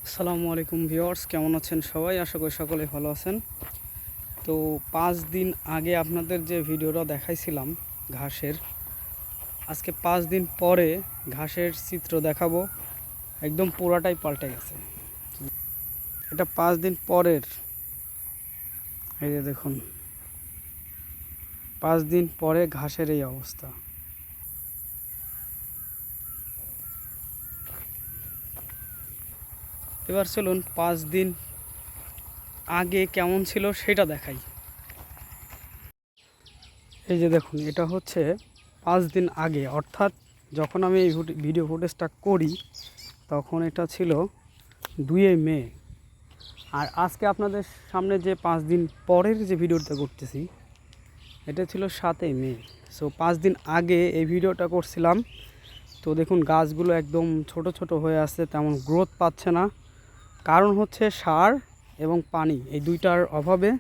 আসসালামু আলাইকুম ভিউয়ার্স, কেমন আছেন সবাই? আশা করি সকলে ভালো আছেন। তো 5 দিন আগে আপনাদের যে ভিডিওটা দেখাইছিলাম ঘাসের, আজকে 5 দিন পরে ঘাসের চিত্র দেখাবো। একদম পুরাটাই পাল্টে গেছে। এটা 5 দিন পরের, এই যে দেখুন, 5 দিন পরে ঘাসের এই অবস্থা। এবার চলুন 5 দিন আগে কেমন ছিল সেটা দেখাই। এই যে দেখুন, এটা হচ্ছে 5 দিন আগে, অর্থাৎ যখন আমি এই ভিডিও ফুটেজটা করি তখন এটা ছিল 2 মে। আর আজকে আপনাদের সামনে যে 5 দিন পরের যে ভিডিওটা করতেছি এটা ছিল 7 মে। সো 5 দিন আগে এই ভিডিওটা করছিলাম। তো দেখুন, গাছগুলো একদম ছোট ছোট হয়ে আছে, তেমন গ্রোথ পাচ্ছে না। কারণ হচ্ছে সার এবং পানি, এই দুইটার অভাবে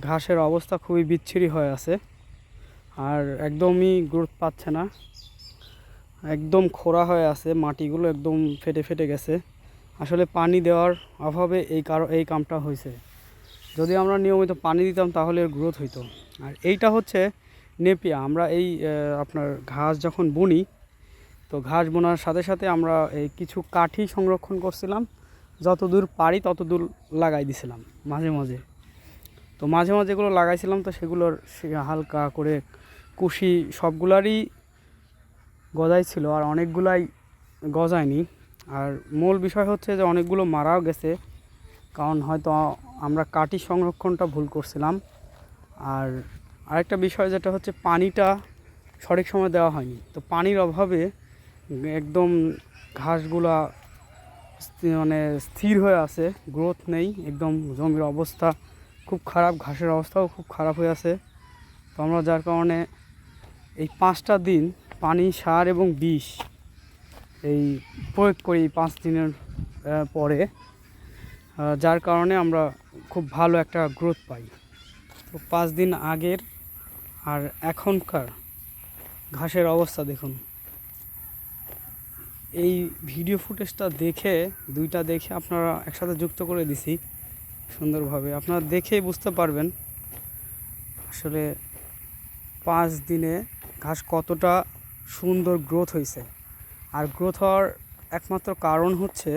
ঘাসের অবস্থা খুবই বিচ্ছিরি হয়ে আছে, আর একদমই গ্রোথ পাচ্ছে না। একদম খোঁড়া হয়ে আছে, মাটিগুলো একদম ফেটে ফেটে গেছে। আসলে পানি দেওয়ার অভাবে এই কামটা হয়েছে। যদি আমরা নিয়মিত পানি দিতাম তাহলে এর গ্রোথ হইতো। আর এইটা হচ্ছে নেপিয়া। আমরা এই আপনার ঘাস যখন বুনি, তো ঘাস বোনার সাথে সাথে আমরা এই কিছু কাঠি সংরক্ষণ করছিলাম, যতদূর পারি ততদূর লাগাই দিছিলাম মাঝে মাঝে। তো মাঝে মাঝে এগুলো লাগাইছিলাম, তো সেগুলোর হালকা করে কুশি সবগুলারই গজাইছিল, আর অনেকগুলাই গজায়নি। আর মূল বিষয় হচ্ছে যে অনেকগুলো মারাও গেছে, কারণ হয়তো আমরা কাঠি সংরক্ষণটা ভুল করছিলাম। আর আরেকটা বিষয় যেটা হচ্ছে, পানিটা সঠিক সময় দেওয়া হয়নি। তো পানির অভাবে একদম ঘাসগুলা মানে স্থির হয়ে আছে, গ্রোথ নেই, একদম জমির অবস্থা খুব খারাপ, ঘাসের অবস্থাও খুব খারাপ হয়ে আছে। তো আমরা যার কারণে এই 5টা দিন পানি, সার এবং বিষ এই প্রয়োগ করি 5 দিনের পরে, যার কারণে আমরা খুব ভালো একটা গ্রোথ পাই। তো 5 দিন আগের আর এখনকার ঘাসের অবস্থা দেখুন। এই ভিডিও ফুটেজটা দেখে, দুইটা দেখে আপনারা একসাথে যুক্ত করে দিছি সুন্দরভাবে, আপনারা দেখেই বুঝতে পারবেন আসলে 5 দিনে ঘাস কতটা সুন্দর গ্রোথ হয়েছে। আর গ্রোথ হওয়ার একমাত্র কারণ হচ্ছে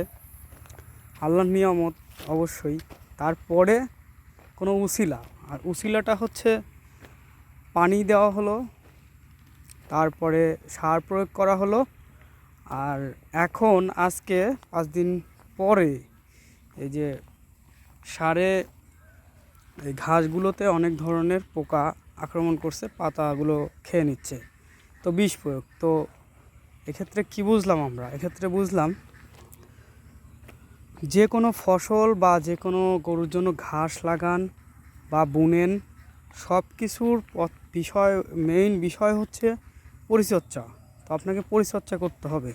আল্লাহর নিয়ামত অবশ্যই, তারপরে কোনো উসিলা। আর উসিলাটা হচ্ছে পানি দেওয়া হলো, তারপরে সার প্রয়োগ করা হলো। আর এখন আজকে 5 দিন পরে এই যে সারে এই ঘাসগুলোতে অনেক ধরনের পোকা আক্রমণ করছে, পাতাগুলো খেয়ে নিচ্ছে। তো বিষ প্রয়োগ। তো এক্ষেত্রে কি বুঝলাম আমরা? এক্ষেত্রে বুঝলাম যে কোনো ফসল বা যে কোনো গরুর জন্য ঘাস লাগান বা বুনেন, সব কিছুর বিষয়, মেইন বিষয় হচ্ছে পরিচর্যা। তো আপনাকে পরিচর্যা করতে হবে।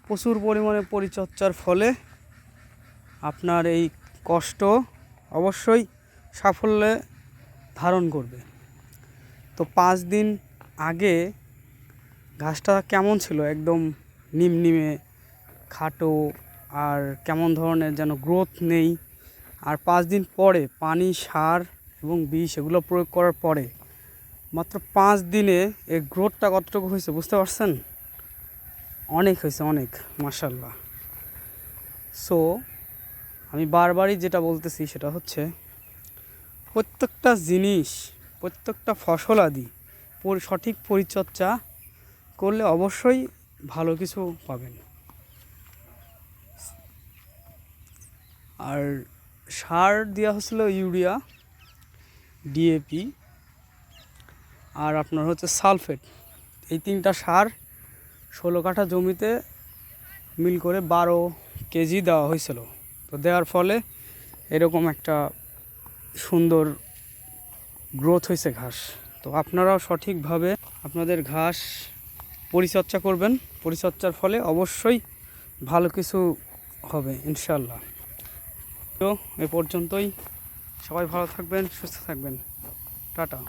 প্রচুর পরিমাণে পরিচর্যার ফলে আপনার এই কষ্ট অবশ্যই সাফল্যে ধারণ করবে। তো 5 দিন আগে ঘাসটা কেমন ছিল? একদম নিমনিমে, খাটো, আর কেমন ধরনের যেন গ্রোথ নেই। আর 5 দিন পরে পানি, সার এবং বিষ এগুলো প্রয়োগ করার পরে মাত্র 5 দিনে এই গ্রোথটা কতটুকু হয়েছে বুঝতে পারছেন? অনেক হয়েছে, অনেক, মাশাআল্লাহ। সো আমি বারবারই যেটা বলতেছি সেটা হচ্ছে, প্রত্যেকটা জিনিস, প্রত্যেকটা ফসলাদি সঠিক পরিচর্যা করলে অবশ্যই ভালো কিছু পাবেন। আর সার দেওয়া হচ্ছিল ইউরিয়া, ডিএপি, আর আপনার হচ্ছে সালফেট। এই 3টা সার 16 কাঠা জমিতে মিল করে 12 কেজি দেওয়া হয়েছিল। তো দেওয়ার ফলে এরকম একটা সুন্দর গ্রোথ হয়েছে ঘাস। তো আপনারাও সঠিকভাবে আপনাদের ঘাস পরিচর্যা করবেন। পরিচর্যার ফলে অবশ্যই ভালো কিছু হবে ইনশাল্লাহ। তো এ পর্যন্তই। সবাই ভালো থাকবেন, সুস্থ থাকবেন। টাটা।